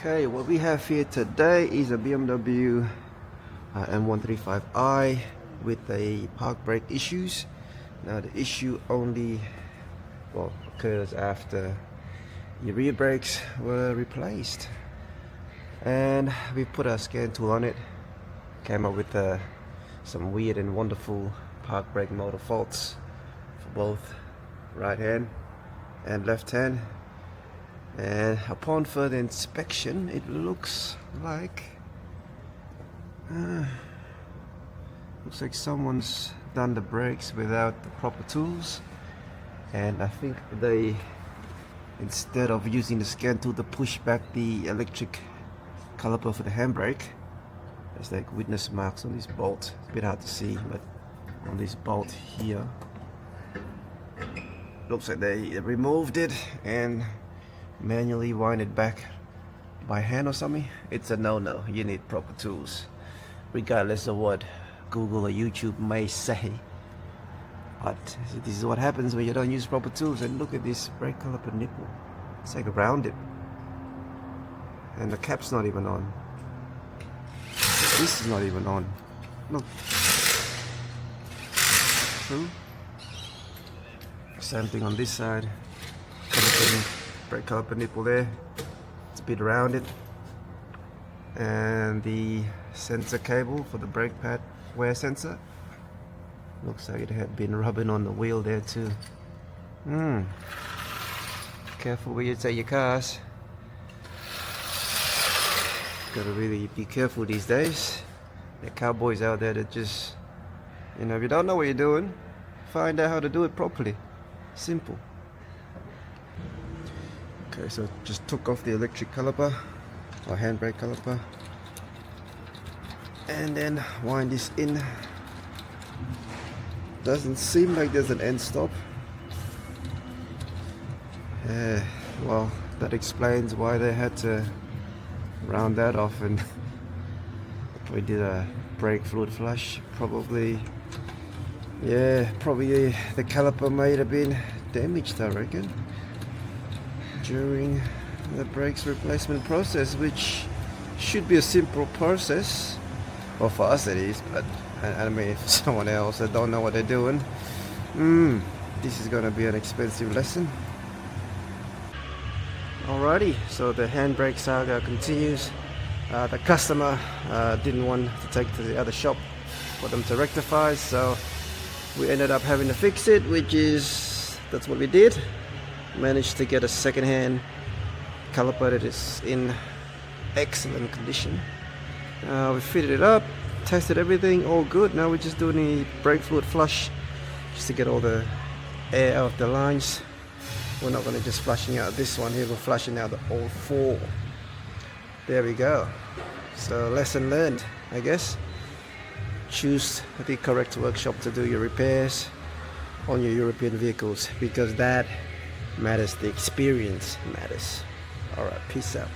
Okay, what we have here today is a BMW M135i with a park brake issues. Now the issue only occurs after your rear brakes were replaced, and we put a scan tool on it, came up with some weird and wonderful park brake motor faults for both right hand and left hand. And upon further inspection, it looks like someone's done the brakes without the proper tools, and I think they, instead of using the scan tool to push back the electric caliper for the handbrake, there's like witness marks on this bolt. It's a bit hard to see, but on this bolt here, looks like they removed it and manually wind it back by hand or something. It's a no-no. You need proper tools, regardless of what Google or YouTube may say. But this is what happens when you don't use proper tools. And look at this brake caliper nipple. It's like rounded, and the cap's not even on. This is not even on. Look. True. Same thing on this side. Brake caliper nipple there, it's a bit rounded, and the sensor cable for the brake pad wear sensor looks like it had been rubbing on the wheel there too. Careful where you take your cars. Gotta really be careful these days. There are cowboys out there that just, if you don't know what you're doing, find out how to do it properly. Simple. Okay, so just took off the electric caliper or handbrake caliper, and then wind this in. Doesn't seem like there's an end stop. Well, that explains why they had to round that off, and we did a brake fluid flush. Probably the caliper might have been damaged, I reckon, during the brakes replacement process, which should be a simple process. Well, for us it is, but I mean, if someone else that don't know what they're doing, this is gonna be an expensive lesson. Alrighty, so the handbrake saga continues. The customer didn't want to take to the other shop for them to rectify, so we ended up having to fix it, that's what we did. Managed to get a second-hand caliper that is in excellent condition. We fitted it up, tested everything, all good. Now we're just doing the brake fluid flush just to get all the air out of the lines. We're not going to just flushing out this one here, we're flushing out all four. There we go. So lesson learned, I guess. Choose the correct workshop to do your repairs on your European vehicles, because that matters. The experience matters. Alright, peace out.